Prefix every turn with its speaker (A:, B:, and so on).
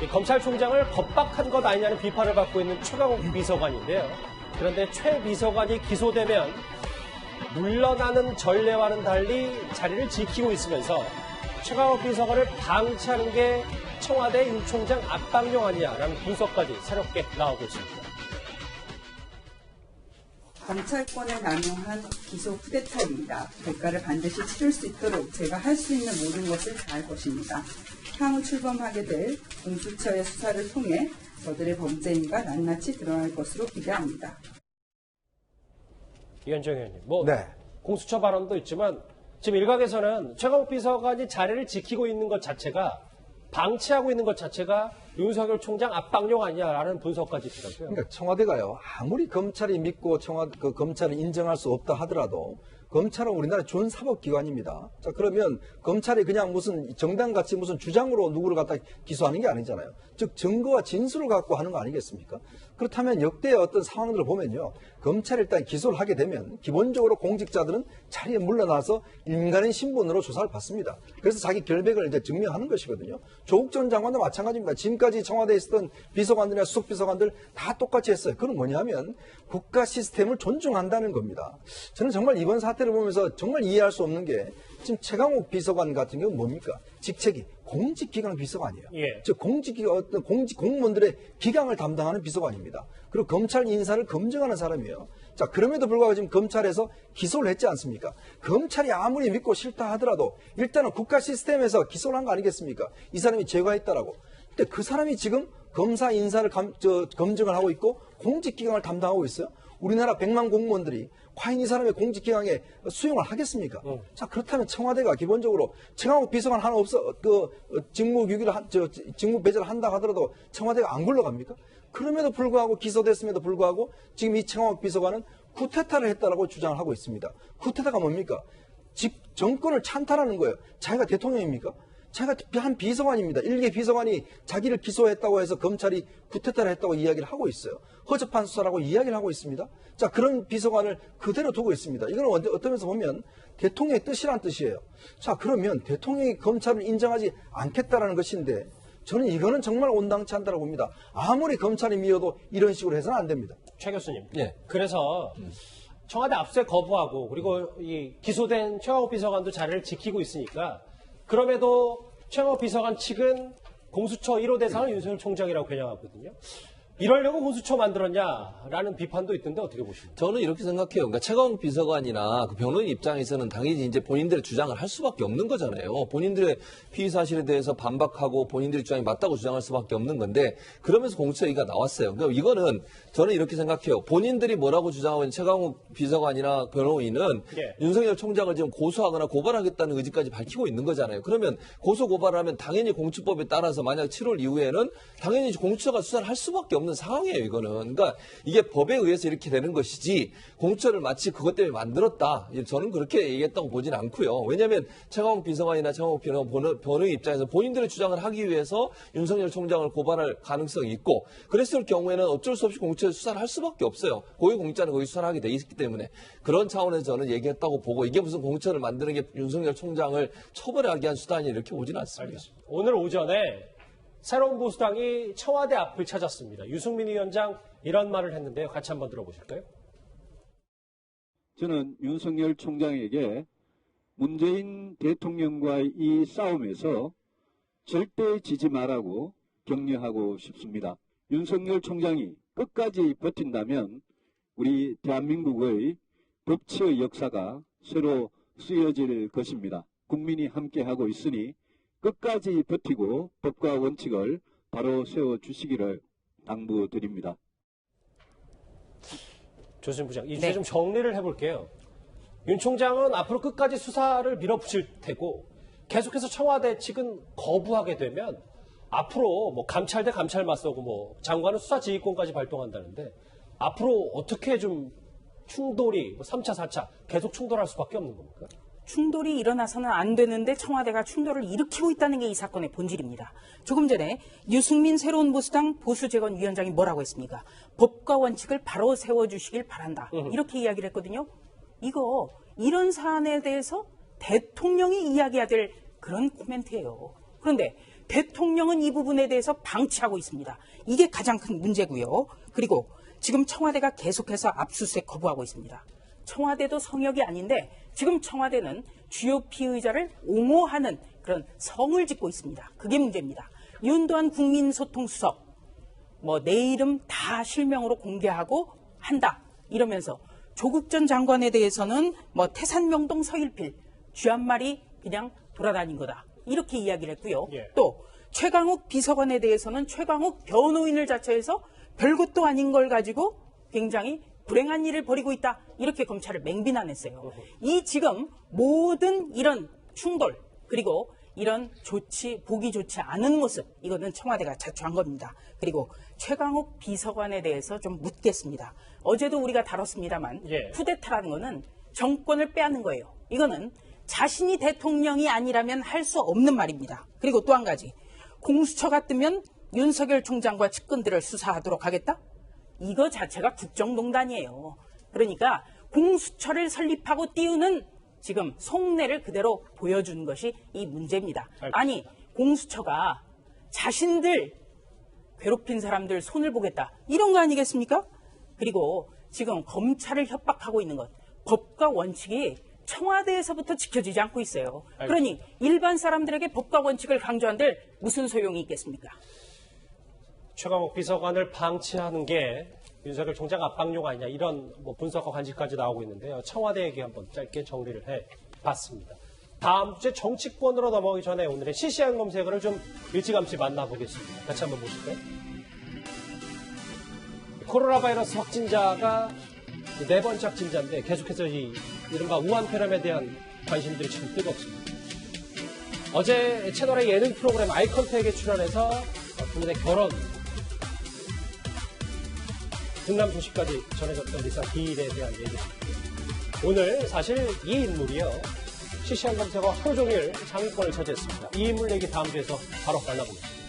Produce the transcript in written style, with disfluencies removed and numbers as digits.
A: 검찰총장을 겁박한 것 아니냐는 비판을 받고 있는 최강욱 비서관인데요. 그런데 최 비서관이 기소되면 물러나는 전례와는 달리 자리를 지키고 있으면서 최강욱 비서관을 방치하는 게 청와대 윤 총장 압박용 아니냐라는 분석까지 새롭게 나오고 있습니다.
B: 검찰권을 남용한 기소 쿠데타입니다. 대가를 반드시 치를 수 있도록 제가 할 수 있는 모든 것을 다할 것입니다. 향후 출범하게 될 공수처의 수사를 통해 저들의 범죄인가 낱낱이 드러날 것으로 기대합니다.
A: 이현정 의원님, 공수처 발언도 있지만 지금 일각에서는 최강욱 비서관이 자리를 지키고 있는 것 자체가 방치하고 있는 것 자체가 윤석열 총장 압박용 아니냐라는 분석까지 있더라고요.
C: 그러니까 청와대가요, 아무리 검찰이 믿고 검찰을 인정할 수 없다 하더라도 검찰은 우리나라 준사법기관입니다. 자, 그러면 검찰이 그냥 무슨 정당같이 무슨 주장으로 누구를 갖다 기소하는 게 아니잖아요. 즉, 증거와 진술을 갖고 하는 거 아니겠습니까? 그렇다면 역대의 어떤 상황들을 보면요. 검찰이 일단 기소를 하게 되면 기본적으로 공직자들은 자리에 물러나서 인간의 신분으로 조사를 받습니다. 그래서 자기 결백을 이제 증명하는 것이거든요. 조국 전 장관도 마찬가지입니다. 지금까지 청와대에 있었던 비서관들이나 수석비서관들 다 똑같이 했어요. 그건 뭐냐면 국가 시스템을 존중한다는 겁니다. 저는 정말 이번 사태를 보면서 정말 이해할 수 없는 게 지금 최강욱 비서관 같은 경우는 뭡니까? 직책이 공직기강 비서관이에요.
A: 예.
C: 즉 공무원들의 기강을 담당하는 비서관입니다. 그리고 검찰 인사를 검증하는 사람이에요. 자, 그럼에도 불구하고 지금 검찰에서 기소를 했지 않습니까? 검찰이 아무리 믿고 싫다 하더라도 일단은 국가 시스템에서 기소를 한 거 아니겠습니까? 이 사람이 제거했다라고. 근데 그 사람이 지금 검사 인사를 검증을 하고 있고 공직기강을 담당하고 있어요. 우리나라 100만 공무원들이 과연 이 사람의 공직기강에 수용을 하겠습니까? 자, 그렇다면 청와대가 기본적으로 최강욱 비서관 하나 직무 배제를 한다 하더라도 청와대가 안 굴러갑니까? 그럼에도 불구하고 기소됐음에도 불구하고 지금 이 최강욱 비서관은 쿠데타를 했다라고 주장을 하고 있습니다. 쿠데타가 뭡니까? 정권을 찬탈하는 거예요. 자기가 대통령입니까? 자기가 한 비서관입니다. 일개 비서관이 자기를 기소했다고 해서 검찰이 쿠데타를 했다고 이야기를 하고 있어요. 허접한 수사라고 이야기를 하고 있습니다. 자, 그런 비서관을 그대로 두고 있습니다. 이건 어떤 면에서 보면 대통령의 뜻이란 뜻이에요. 자, 그러면 대통령이 검찰을 인정하지 않겠다라는 것인데 저는 이거는 정말 온당치 않다고 봅니다. 아무리 검찰이 미워도 이런 식으로 해서는 안 됩니다.
A: 최 교수님.
C: 예.
A: 그래서 청와대 압수에 거부하고 그리고 이 기소된 최강욱 비서관도 자리를 지키고 있으니까 그럼에도 최강욱 비서관 측은 공수처 1호 대상을 윤석열 총장이라고 겨냥하거든요. 이러려고 공수처 만들었냐라는 비판도 있던데 어떻게 보십니까?
D: 저는 이렇게 생각해요. 그러니까 최강욱 비서관이나 그 변호인 입장에서는 당연히 이제 본인들의 주장을 할 수밖에 없는 거잖아요. 본인들의 피의 사실에 대해서 반박하고 본인들의 주장이 맞다고 주장할 수밖에 없는 건데 그러면서 공수처 얘기가 나왔어요. 그러니까 이거는 저는 이렇게 생각해요. 본인들이 뭐라고 주장하고 있는 최강욱 비서관이나 변호인은 윤석열 총장을 지금 고소하거나 고발하겠다는 의지까지 밝히고 있는 거잖아요. 그러면 고소 고발을 하면 당연히 공수법에 따라서 만약 7월 이후에는 당연히 공수처가 수사를 할 수밖에 없는 상황이에요, 이거는. 그러니까 이게 법에 의해서 이렇게 되는 것이지 공수처를 마치 그것 때문에 만들었다. 저는 그렇게 얘기했다고 보진 않고요. 왜냐하면 최강욱 비서관이나 최강욱 변호인 입장에서 본인들의 주장을 하기 위해서 윤석열 총장을 고발할 가능성이 있고 그랬을 경우에는 어쩔 수 없이 공수처에 수사를 할 수밖에 없어요. 고위공직자는 거기 수사를 하게 돼 있기 때문에. 그런 차원에서 저는 얘기했다고 보고 이게 무슨 공수처를 만드는 게 윤석열 총장을 처벌하게 한 수단이 이렇게 보진 않습니다.
A: 알겠습니다. 오늘 오전에 새로운 보수당이 청와대 앞을 찾았습니다. 유승민 위원장 이런 말을 했는데요. 같이 한번 들어보실까요?
E: 저는 윤석열 총장에게 문재인 대통령과의 이 싸움에서 절대 지지 말라고 격려하고 싶습니다. 윤석열 총장이 끝까지 버틴다면 우리 대한민국의 법치의 역사가 새로 쓰여질 것입니다. 국민이 함께하고 있으니 끝까지 버티고 법과 원칙을 바로 세워주시기를 당부드립니다.
A: 조수진 부장, 이제 좀 정리를 해볼게요. 윤 총장은 앞으로 끝까지 수사를 밀어붙일 테고 계속해서 청와대 측은 거부하게 되면 앞으로 뭐 감찰 대 감찰 맞서고 뭐 장관은 수사지휘권까지 발동한다는데 앞으로 어떻게 좀 충돌이 3차, 4차 계속 충돌할 수밖에 없는 겁니까?
F: 충돌이 일어나서는 안 되는데 청와대가 충돌을 일으키고 있다는 게 이 사건의 본질입니다. 조금 전에 유승민 새로운 보수당 보수재건위원장이 뭐라고 했습니까? 법과 원칙을 바로 세워주시길 바란다. 이렇게 이야기를 했거든요. 이런 사안에 대해서 대통령이 이야기해야 될 그런 코멘트예요. 그런데 대통령은 이 부분에 대해서 방치하고 있습니다. 이게 가장 큰 문제고요. 그리고 지금 청와대가 계속해서 압수수색 거부하고 있습니다. 청와대도 성역이 아닌데 지금 청와대는 주요 피의자를 옹호하는 그런 성을 짓고 있습니다. 그게 문제입니다. 윤도한 국민소통수석 내 이름 다 실명으로 공개하고 한다 이러면서 조국 전 장관에 대해서는 태산명동 서일필 쥐 한 마리 그냥 돌아다닌 거다 이렇게 이야기를 했고요.
A: 예.
F: 또 최강욱 비서관에 대해서는 최강욱 변호인을 자처해서 별것도 아닌 걸 가지고 굉장히 불행한 일을 벌이고 있다 이렇게 검찰을 맹비난했어요. 이 지금 모든 이런 충돌 그리고 이런 보기 좋지 않은 모습 이거는 청와대가 자초한 겁니다. 그리고 최강욱 비서관에 대해서 좀 묻겠습니다. 어제도 우리가 다뤘습니다만
A: 예.
F: 쿠데타라는 거는 정권을 빼앗는 거예요. 이거는 자신이 대통령이 아니라면 할 수 없는 말입니다. 그리고 또 한 가지 공수처가 뜨면 윤석열 총장과 측근들을 수사하도록 하겠다? 이거 자체가 국정농단이에요. 그러니까 공수처를 설립하고 띄우는 지금 속내를 그대로 보여주는 것이 이 문제입니다. 아니 공수처가 자신들 괴롭힌 사람들 손을 보겠다 이런 거 아니겠습니까? 그리고 지금 검찰을 협박하고 있는 것 법과 원칙이 청와대에서부터 지켜지지 않고 있어요. 그러니 일반 사람들에게 법과 원칙을 강조한들 무슨 소용이 있겠습니까?
A: 최강욱 비서관을 방치하는 게 윤석열 총장 압박용 아니냐 이런 분석과 관측까지 나오고 있는데요. 청와대 얘기 한번 짧게 정리를 해봤습니다. 다음 주제 정치권으로 넘어가기 전에 오늘의 실시간 검색어를 좀 일찌감치 만나보겠습니다. 같이 한번 보실까요? 코로나 바이러스 확진자가 네 번째 확진자인데 계속해서 이 이른바 우한폐렴에 대한 관심들이 참 뜨겁습니다. 어제 채널의 예능 프로그램 아이컨택에 출연해서 부인의 결혼 등남 소식까지 전해졌던 리사 기일에 대한 얘기입니다. 오늘 사실 이 인물이요. 실시간 검색어 하루 종일 상위권을 차지했습니다. 이 인물 얘기 다음 주에서 바로 만나보겠습니다.